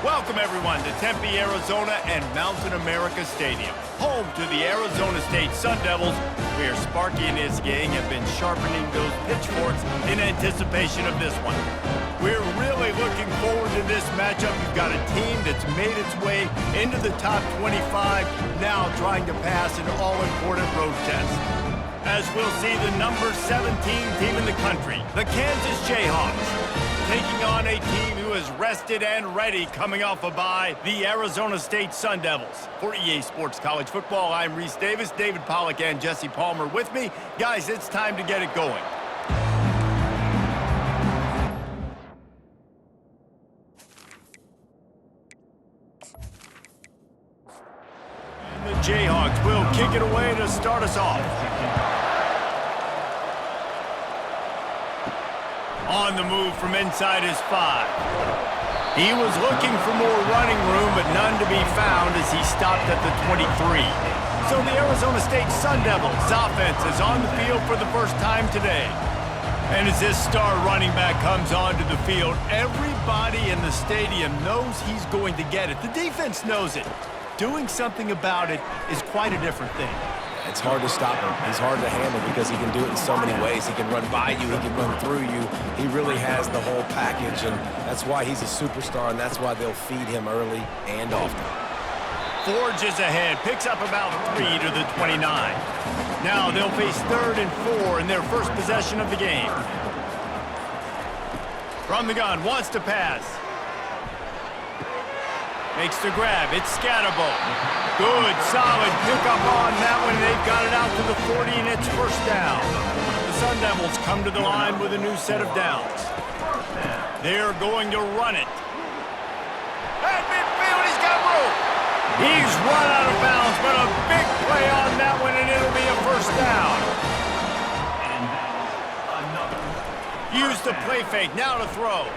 Welcome, everyone, to Tempe, Arizona and Mountain America Stadium, home to the Arizona State Sun Devils, where Sparky and his gang have been sharpening those pitchforks in anticipation of this one. We're really looking forward to this matchup. You've got a team that's made its way into the top 25, now trying to pass an all-important road test. As we'll see the number 17 team in the country, the Kansas Jayhawks, taking on a team who is rested and ready coming off a bye, the Arizona State Sun Devils. For EA Sports College Football, I'm Reese Davis, David Pollack, and Jesse Palmer with me. Guys, it's time to get it going. And the Jayhawks will kick it away to start us off. On the move from inside his 5. He was looking for more running room, but none to be found as he stopped at the 23. So the Arizona State Sun Devils offense is on the field for the first time today. And as this star running back comes onto the field, everybody in the stadium knows he's going to get it. The defense knows it. Doing something about it is quite a different thing. It's hard to stop him. He's hard to handle because he can do it in so many ways. He can run by you. He can run through you. He really has the whole package, and that's why he's a superstar, and that's why they'll feed him early and often. Forges ahead, picks up about 3 to the 29. Now they'll face 3rd and 4 in their first possession of the game. From the gun, wants to pass. Makes the grab, it's Scatterbo. Good, solid pickup on that one. They've got it out to the 40, and it's first down. The Sun Devils come to the line with a new set of downs. They're going to run it. At midfield, he's got room. He's run out of bounds, but a big play on that one, and it'll be a first down. Use the play fake, now to throw.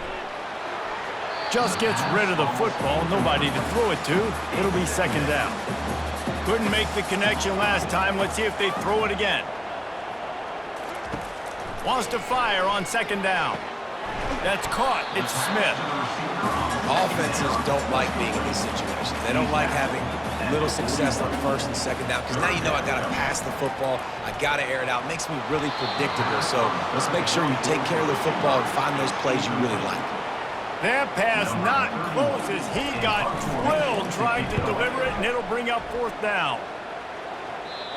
Just gets rid of the football, nobody to throw it to. It'll be second down. Couldn't make the connection last time. Let's see if they throw it again. Wants to fire on second down. That's caught. It's Smith. Offenses don't like being in these situations. They don't like having little success on first and second down because now you know I got to pass the football. I got to air it out. It makes me really predictable. So let's make sure you take care of the football and find those plays you really like. That pass not close as he got drilled trying to deliver it, and it'll bring up fourth down.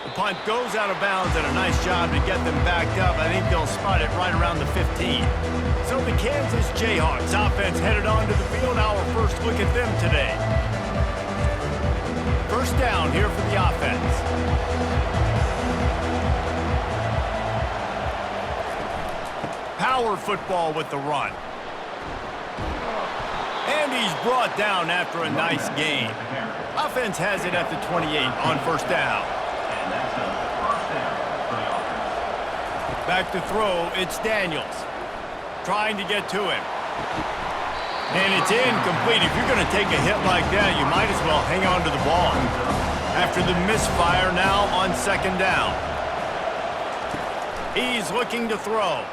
The punt goes out of bounds, and a nice job to get them backed up. I think they'll spot it right around the 15. So the Kansas Jayhawks offense headed onto the field. Our first look at them today. First down here for the offense. Power football with the run. And he's brought down after a nice gain. Offense has it at the 28 on first down. Back to throw, it's Daniels. Trying to get to him. And it's incomplete. If you're going to take a hit like that, you might as well hang on to the ball. After the misfire now on second down. He's looking to throw.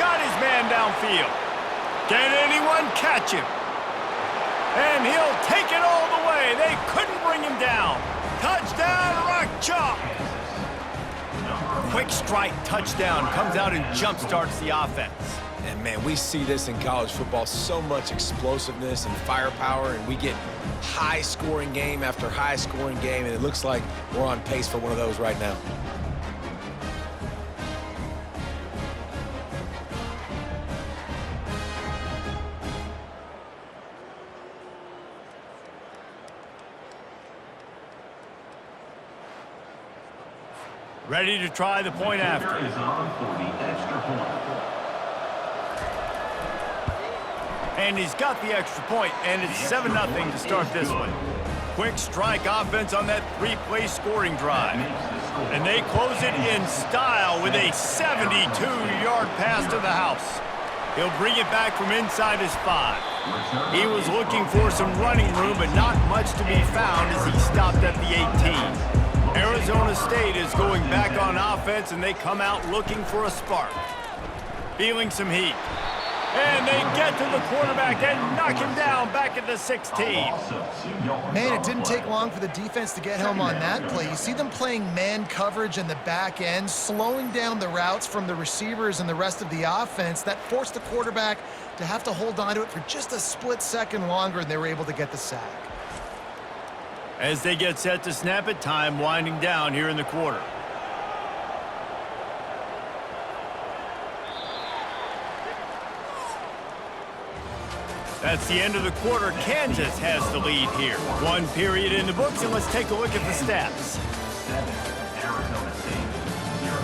Got his man downfield. Can anyone catch him? And he'll take it all the way. They couldn't bring him down. Touchdown, Rock Chalk. Quick strike touchdown comes out and jump starts the offense. And, man, we see this in college football, so much explosiveness and firepower, and we get high-scoring game after high-scoring game, and it looks like we're on pace for one of those right now. Ready to try the point after. And he's got the extra point, and it's 7-0 to start this one. Quick strike offense on that 3-play scoring drive. And they close it in style with a 72-yard pass to the house. He'll bring it back from inside his 5. He was looking for some running room, but not much to be found as he stopped at the 18. Arizona State is going back on offense, and they come out looking for a spark. Feeling some heat. And they get to the quarterback and knock him down back at the 16. Man, it didn't take long for the defense to get home on that play. You see them playing man coverage in the back end, slowing down the routes from the receivers and the rest of the offense. That forced the quarterback to have to hold on to it for just a split second longer, and they were able to get the sack. As they get set to snap it, time winding down here in the quarter. That's the end of the quarter. Kansas has the lead here. One period in the books, and let's take a look at the stats. 7, Arizona State, 0.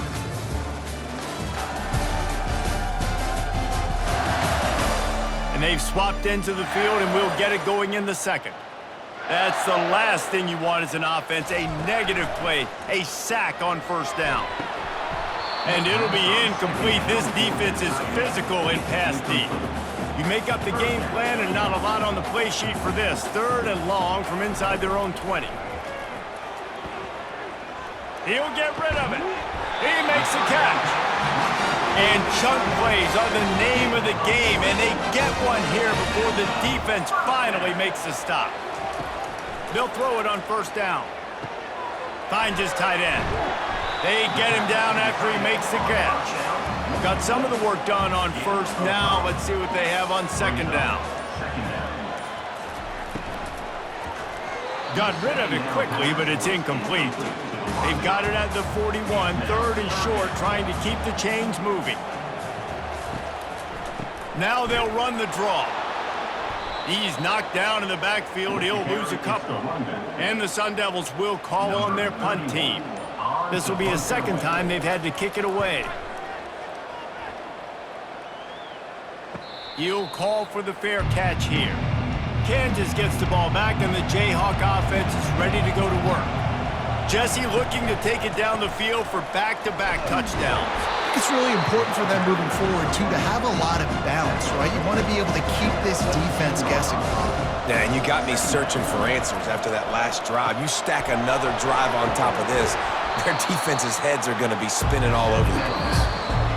And they've swapped into the field, and we'll get it going in the second. That's the last thing you want as an offense, a negative play, a sack on first down. And it'll be incomplete. This defense is physical and pass deep. You make up the game plan and not a lot on the play sheet for this. 3rd and long from inside their own 20. He'll get rid of it. He makes the catch. And chunk plays are the name of the game, and they get one here before the defense finally makes the stop. They'll throw it on first down. Finds his tight end. They get him down after he makes the catch. Got some of the work done on first. Now let's see what they have on second down. Got rid of it quickly, but it's incomplete. They've got it at the 41, 3rd and short, trying to keep the chains moving. Now they'll run the draw. He's knocked down in the backfield. He'll lose a couple. And the Sun Devils will call on their punt team. This will be a second time they've had to kick it away. He'll call for the fair catch here. Kansas gets the ball back, and the Jayhawk offense is ready to go to work. Jesse looking to take it down the field for back-to-back touchdowns. It's really important for them moving forward, too, to have a lot of balance, right? You want to be able to keep this defense guessing. Yeah, and you got me searching for answers after that last drive. You stack another drive on top of this, their defense's heads are going to be spinning all over the place.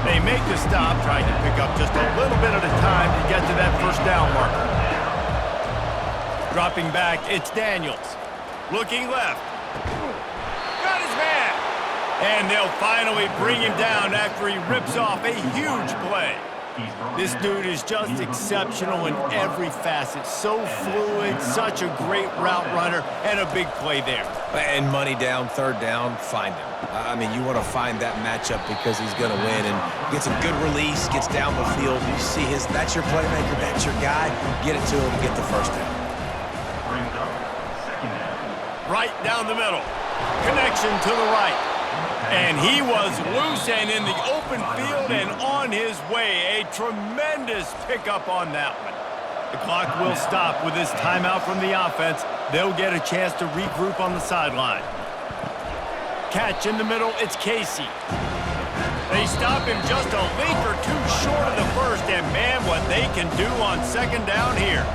They make the stop, trying to pick up just a little bit at a time to get to that first down marker. Dropping back, it's Daniels. Looking left. Got his man. And they'll finally bring him down after he rips off a huge play. This dude is just exceptional in every facet. So fluid, such a great route runner, and a big play there. And money down, 3rd down, find him. I mean, you want to find that matchup because he's going to win and gets a good release, gets down the field. You see that's your playmaker, that's your guy. Get it to him, get the first down. Right down the middle. Connection to the right. And he was loose and in the open field and on his way. A tremendous pickup on that one. The clock will stop with this timeout from the offense. They'll get a chance to regroup on the sideline. Catch in the middle, it's Casey. They stop him just a link or two short of the first, and man, what they can do on second down here.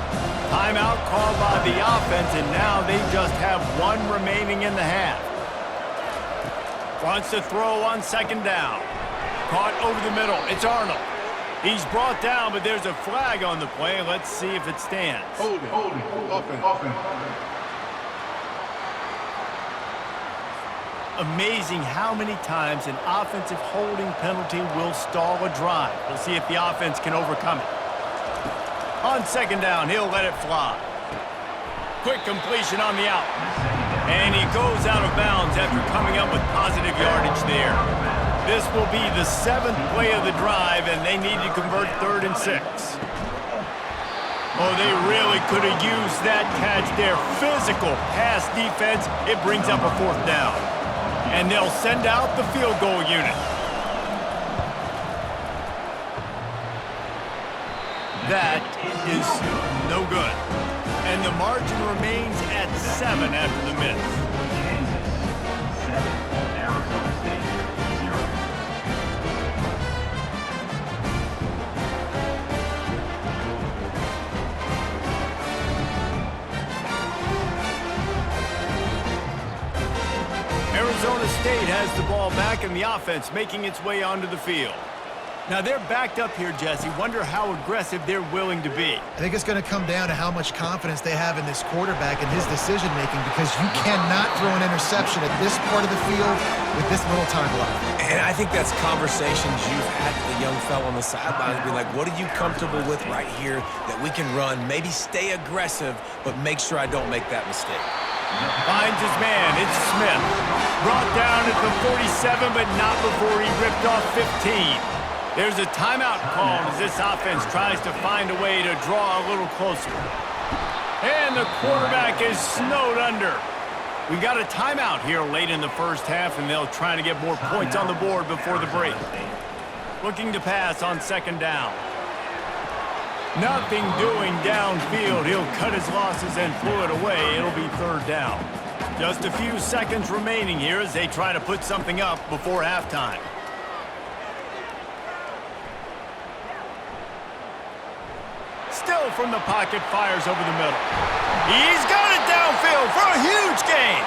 Timeout called by the offense, and now they just have one remaining in the half. Wants to throw on second down. Caught over the middle. It's Arnold. He's brought down, but there's a flag on the play. Let's see if it stands. Hold it. Offense. Amazing how many times an offensive holding penalty will stall a drive. We'll see if the offense can overcome it. On second down, he'll let it fly. Quick completion on the out. And he goes out of bounds after coming up with positive yardage there. This will be the 7th play of the drive, and they need to convert 3rd and 6. Oh, they really could have used that catch there. Physical pass defense. It brings up a 4th down. And they'll send out the field goal unit. That is no good. And the margin remains at 7 after the miss. Kansas, 7, Arizona State, 0. Arizona State has the ball back and the offense making its way onto the field. Now they're backed up here, Jesse. Wonder how aggressive they're willing to be. I think it's going to come down to how much confidence they have in this quarterback and his decision-making, because you cannot throw an interception at this part of the field with this little time left. And I think that's conversations you've had with the young fella on the sideline. Be like, what are you comfortable with right here that we can run? Maybe stay aggressive, but make sure I don't make that mistake. Finds his man. It's Smith. Brought down at the 47, but not before he ripped off 15. There's a timeout called as this offense tries to find a way to draw a little closer. And the quarterback is snowed under. We've got a timeout here late in the first half, and they'll try to get more points on the board before the break. Looking to pass on second down. Nothing doing downfield. He'll cut his losses and throw it away. It'll be third down. Just a few seconds remaining here as they try to put something up before halftime. Still from the pocket, fires over the middle. He's got it downfield for a huge gain.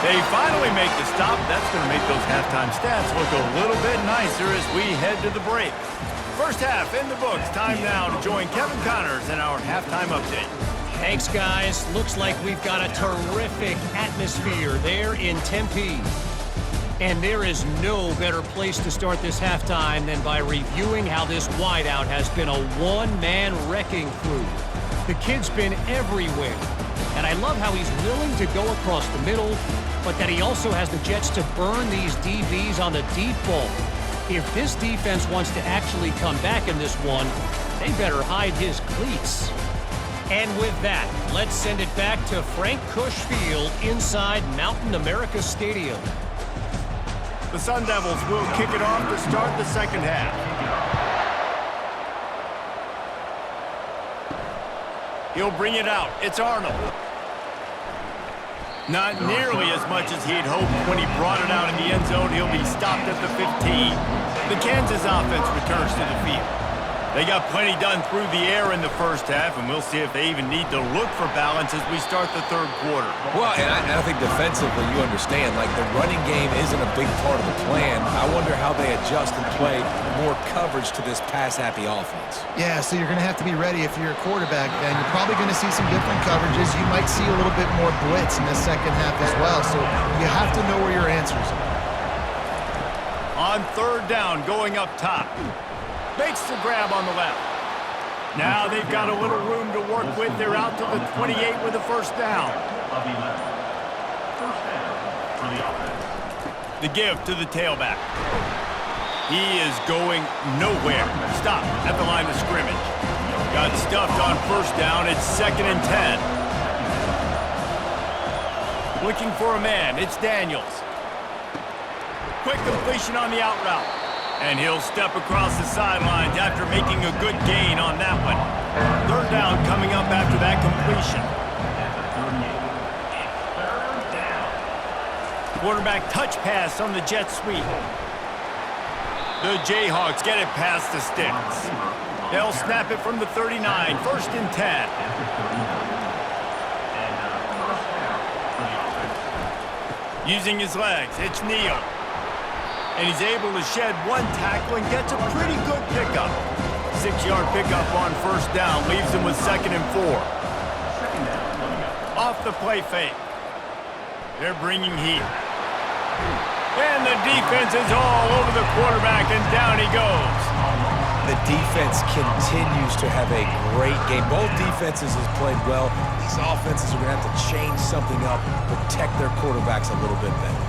They finally make the stop. That's going to make those halftime stats look a little bit nicer as we head to the break. First half in the books. Time now to join Kevin Connors in our halftime update. Thanks, guys. Looks like we've got a terrific atmosphere there in Tempe. And there is no better place to start this halftime than by reviewing how this wideout has been a one-man wrecking crew. The kid's been everywhere. And I love how he's willing to go across the middle, but that he also has the jets to burn these DBs on the deep ball. If this defense wants to actually come back in this one, they better hide his cleats. And with that, let's send it back to Frank Kush Field inside Mountain America Stadium. The Sun Devils will kick it off to start the second half. He'll bring it out. It's Arnold. Not nearly as much as he'd hoped when he brought it out in the end zone. He'll be stopped at the 15. The Kansas offense returns to the field. They got plenty done through the air in the first half, and we'll see if they even need to look for balance as we start the third quarter. Well, and I think defensively you understand, like the running game isn't a big part of the plan. I wonder how they adjust and play more coverage to this pass-happy offense. Yeah, so you're going to have to be ready if you're a quarterback then. You're probably going to see some different coverages. You might see a little bit more blitz in the second half as well, so you have to know where your answers are. On third down, going up top. Makes the grab on the left. Now they've got a little room to work with. They're out to the 28 with a first down. The give to the tailback. He is going nowhere. Stopped at the line of scrimmage. Got stuffed on first down. It's 2nd and 10. Looking for a man. It's Daniels. Quick completion on the out route. And he'll step across the sidelines after making a good gain on that one. Third down coming up after that completion. Quarterback touch pass on the jet sweep. The Jayhawks get it past the sticks. They'll snap it from the 39, 1st and 10. Using his legs, it's Neal. And he's able to shed one tackle and gets a pretty good pickup. 6-yard pickup on first down, leaves him with 2nd and 4. Off the play fake. They're bringing heat. And the defense is all over the quarterback, and down he goes. The defense continues to have a great game. Both defenses have played well. These offenses are going to have to change something up, protect their quarterbacks a little bit better.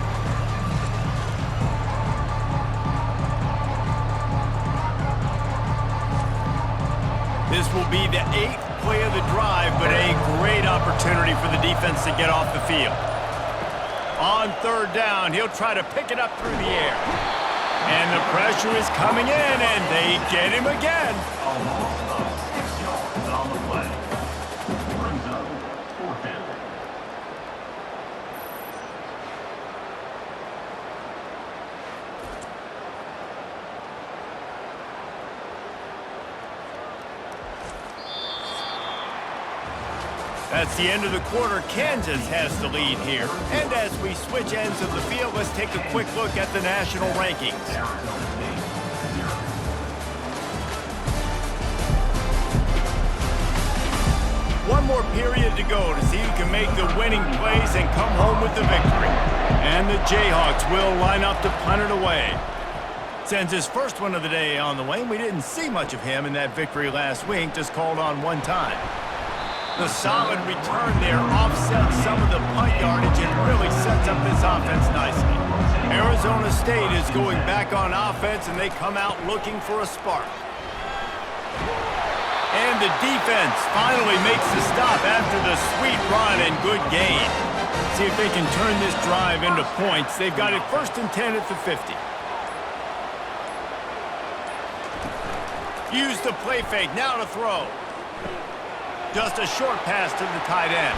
This will be the 8th play of the drive, but a great opportunity for the defense to get off the field. On third down, he'll try to pick it up through the air. And the pressure is coming in, and they get him again. Almost 6 yards on the play. Brings up 4th down. That's the end of the quarter. Kansas has the lead here. And as we switch ends of the field, let's take a quick look at the national rankings. One more period to go to see who can make the winning plays and come home with the victory. And the Jayhawks will line up to punt it away. Sends his first one of the day on the way. We didn't see much of him in that victory last week, just called on one time. The solid return there offsets some of the punt yardage and really sets up this offense nicely. Arizona State is going back on offense, and they come out looking for a spark. And the defense finally makes the stop after the sweet run and good gain. See if they can turn this drive into points. They've got it 1st and 10 at the 50. Use the play fake, now to throw. Just a short pass to the tight end.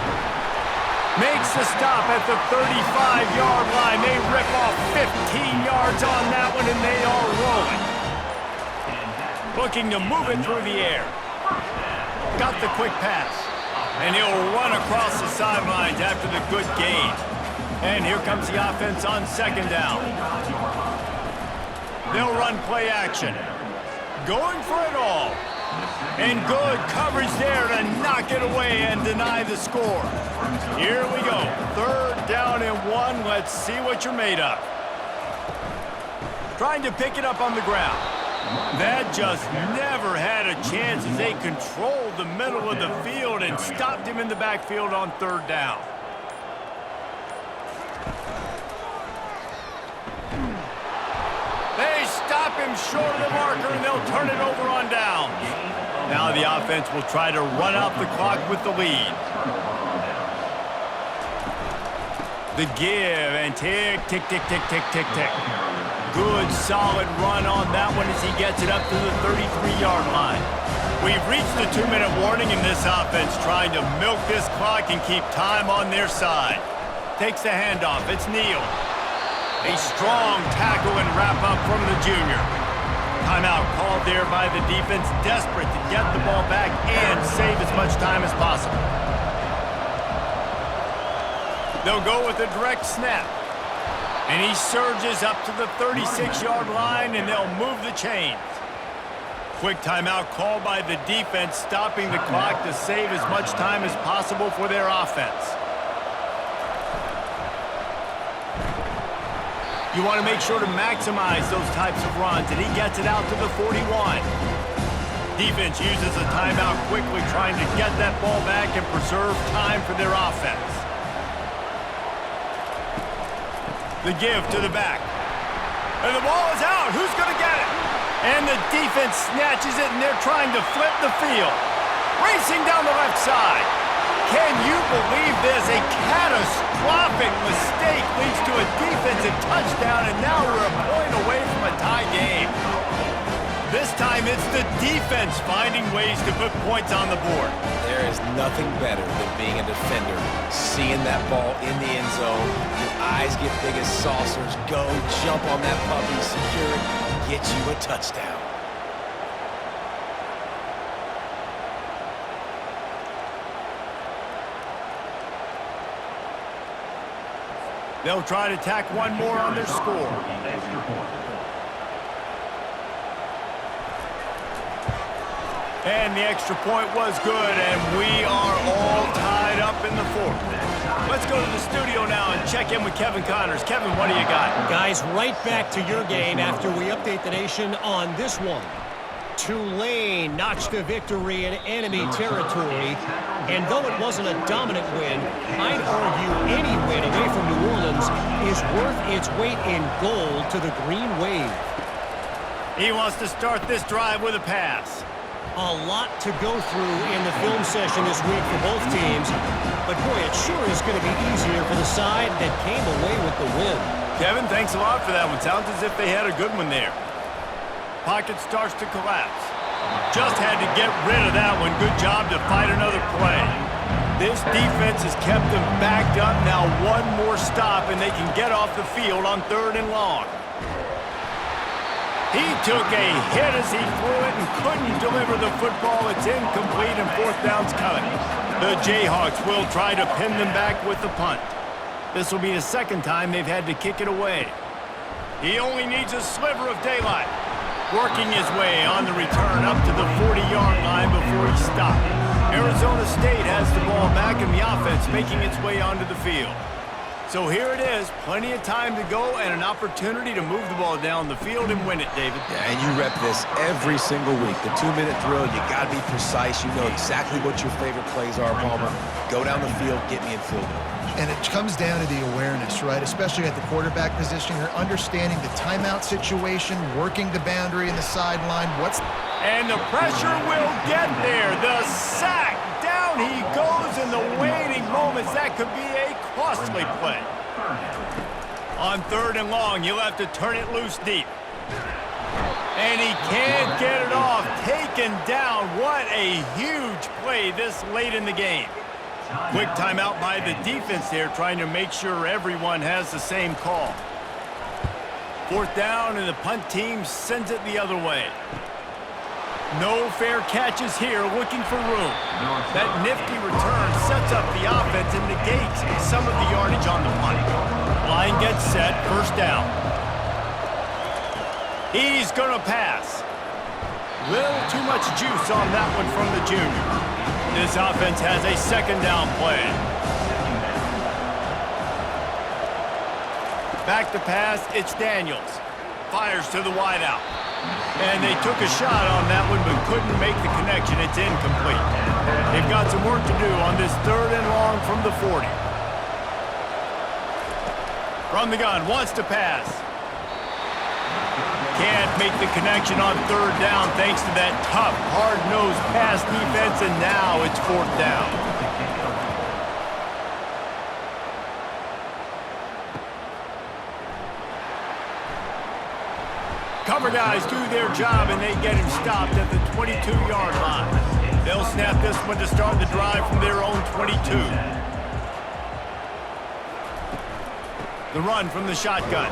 Makes the stop at the 35-yard line. They rip off 15 yards on that one, and they are rolling. Looking to move it through the air. Got the quick pass. And he'll run across the sidelines after the good gain. And here comes the offense on 2nd down. They'll run play action. Going for it all. And good coverage there to knock it away and deny the score. Here we go. 3rd down and 1. Let's see what you're made of. Trying to pick it up on the ground. That just never had a chance as they controlled the middle of the field and stopped him in the backfield on 3rd down. They stop him short of the marker, and they'll turn it over on downs. Now the offense will try to run out the clock with the lead. The give, and tick, tick, tick, tick, tick, tick, tick. Good, solid run on that one as he gets it up to the 33-yard line. We've reached the 2-minute warning, and this offense trying to milk this clock and keep time on their side. Takes the handoff. It's Neal. A strong tackle and wrap-up from the junior. Timeout called there by the defense, desperate to get the ball back and save as much time as possible. They'll go with a direct snap. And he surges up to the 36-yard line, and they'll move the chains. Quick timeout called by the defense, stopping the clock to save as much time as possible for their offense. You want to make sure to maximize those types of runs, and he gets it out to the 41. Defense uses a timeout quickly, trying to get that ball back and preserve time for their offense. The give to the back. And the ball is out. Who's going to get it? And the defense snatches it, and they're trying to flip the field. Racing down the left side. Can you believe this? A catastrophic mistake leads to a defensive touchdown, and now we're a point away from a tie game. This time it's the defense finding ways to put points on the board. There is nothing better than being a defender, seeing that ball in the end zone. Your eyes get big as saucers. Go, jump on that puppy, secure it, get you a touchdown. They'll try to tack one more on their score. And the extra point was good, and we are all tied up in the 4th. Let's go to the studio now and check in with Kevin Connors. Kevin, what do you got? Guys, right back to your game after we update the nation on this one. Tulane notched a victory in enemy territory, and though it wasn't a dominant win, I'd argue any win away from New Orleans is worth its weight in gold to the Green Wave. He wants to start this drive with a pass. A lot to go through in the film session this week for both teams, but boy, it sure is going to be easier for the side that came away with the win. Kevin, thanks a lot for that one. Sounds as if they had a good one there. Pocket starts to collapse. Just had to get rid of that one. Good job to fight another play. This defense has kept them backed up. Now one more stop, and they can get off the field on 3rd and long. He took a hit as he threw it and couldn't deliver the football. It's incomplete, and 4th down's coming. The Jayhawks will try to pin them back with the punt. This will be the 2nd time they've had to kick it away. He only needs a sliver of daylight. Working his way on the return up to the 40-yard line before he stopped. Arizona State has the ball back in the offense, making its way onto the field. So here it is, plenty of time to go and an opportunity to move the ball down the field and win it, David. Yeah, and you rep this every single week. The 2-minute drill, you got to be precise. You know exactly what your favorite plays are, Palmer. Go down the field, get me in field goal. And it comes down to the awareness, right? Especially at the quarterback position. You're understanding the timeout situation, working the boundary and the sideline. And the pressure will get there. The sack. Down he goes in the waiting moments. That could be a costly play. On 3rd and long, you'll have to turn it loose deep. And he can't get it off. Taken down. What a huge play this late in the game. Quick timeout by the defense there, trying to make sure everyone has the same call. 4th down, and the punt team sends it the other way. No fair catches here, looking for room. That nifty return sets up the offense and negates some of the yardage on the punt. Line gets set, 1st down. He's going to pass. Little too much juice on that one from the junior. This offense has a 2nd down play. Back to pass, it's Daniels. Fires to the wideout. And they took a shot on that one, but couldn't make the connection. It's incomplete. They've got some work to do on this 3rd and long from the 40. From the gun, wants to pass. Can't make the connection on 3rd down thanks to that tough, hard-nosed pass defense, and now it's 4th down. Cover guys do their job, and they get him stopped at the 22-yard line. They'll snap this one to start the drive from their own 22. The run from the shotgun.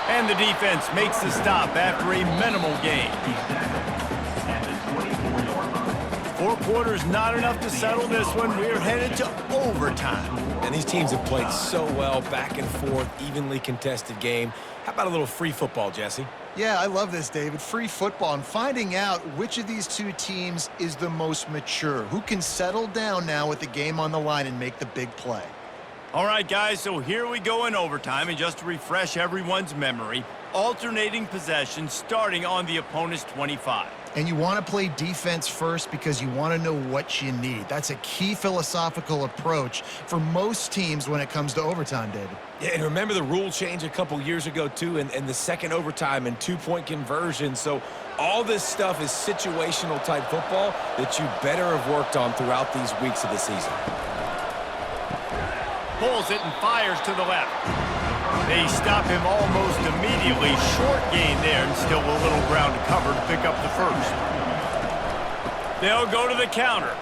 And the defense makes the stop after a minimal gain. 4 quarters not enough to settle this one. We're headed to overtime. And these teams have played so well, back and forth, evenly contested game. How about a little free football, Jesse? Yeah, I love this, David. Free football and finding out which of these two teams is the most mature, who can settle down now with the game on the line and make the big play. All right, guys, so here we go in overtime, and just to refresh everyone's memory, alternating possessions starting on the opponent's 25. And you want to play defense first because you want to know what you need. That's a key philosophical approach for most teams when it comes to overtime, David. Yeah, and remember the rule change a couple years ago, too, and the second overtime and 2-point conversion. So all this stuff is situational type football that you better have worked on throughout these weeks of the season. Pulls it and fires to the left. They stop him almost immediately. Short gain there, and still a little ground to cover to pick up the 1st. They'll go to the counter.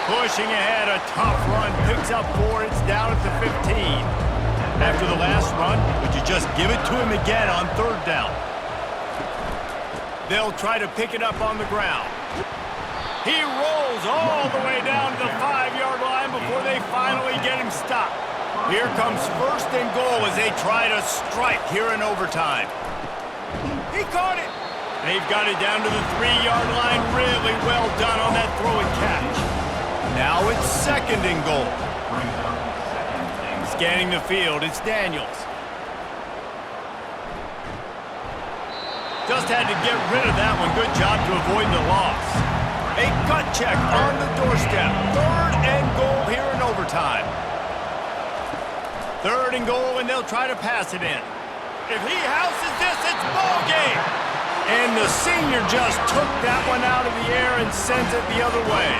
Pushing ahead, a tough run. Picks up 4. It's down at the 15. After the last run, would you just give it to him again on 3rd down? They'll try to pick it up on the ground. He rolls all the way down to the 5-yard line before they finally get him stopped. Here comes 1st and goal as they try to strike here in overtime. He caught it. They've got it down to the 3-yard line. Really well done on that throw and catch. Now it's 2nd and goal. Scanning the field, it's Daniels. Just had to get rid of that one. Good job to avoid the loss. A gut check on the doorstep. 3rd and goal here in overtime. 3rd and goal, and they'll try to pass it in. If he houses this, it's ball game. And the senior just took that one out of the air and sends it the other way.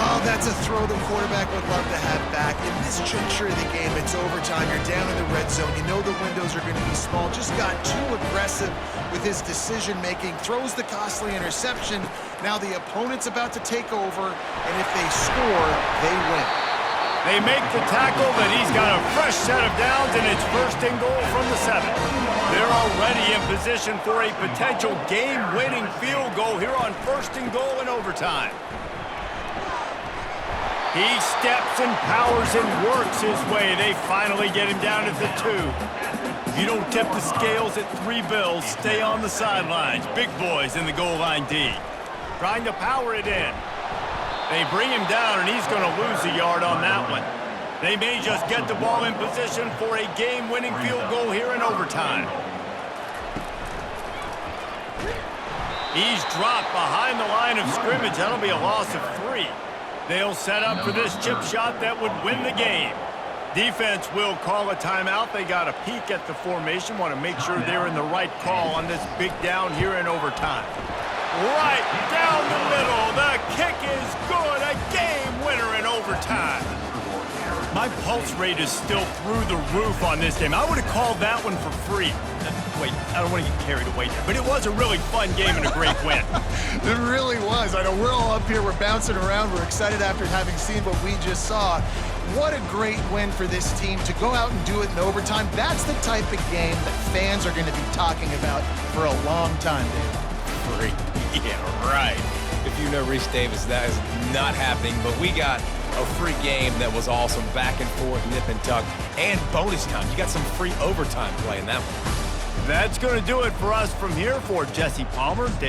Oh, that's a throw the quarterback would love to have back. In this juncture of the game, it's overtime. You're down in the red zone. You know the windows are going to be small. Just got too aggressive with his decision-making. Throws the costly interception. Now the opponent's about to take over, and if they score, they win. They make the tackle, but he's got a fresh set of downs, and it's 1st and goal from the 7. They're already in position for a potential game-winning field goal here on 1st and goal in overtime. He steps and powers and works his way. They finally get him down at the 2. If you don't tip the scales at 3 bills, stay on the sidelines. Big boys in the goal line D. trying to power it in. They bring him down, and he's going to lose a yard on that one. They may just get the ball in position for a game-winning field goal here in overtime. He's dropped behind the line of scrimmage. That'll be a loss of 3. They'll set up for this chip shot that would win the game. Defense will call a timeout. They got a peek at the formation. Want to make sure they're in the right call on this big down here in overtime. Right down the middle. The kick is good. A game winner in overtime. My pulse rate is still through the roof on this game. I would have called that one for free. Wait, I don't want to get carried away there, but it was a really fun game and a great win. It really was. I know we're all up here, we're bouncing around, we're excited after having seen what we just saw. What a great win for this team to go out and do it in overtime. That's the type of game that fans are going to be talking about for a long time, Dave. Free. Yeah, right. If you know Reese Davis, that is not happening, but we got a free game that was awesome, back and forth, nip and tuck, and bonus time. You got some free overtime play in that one. That's going to do it for us from here. For Jesse Palmer, Dave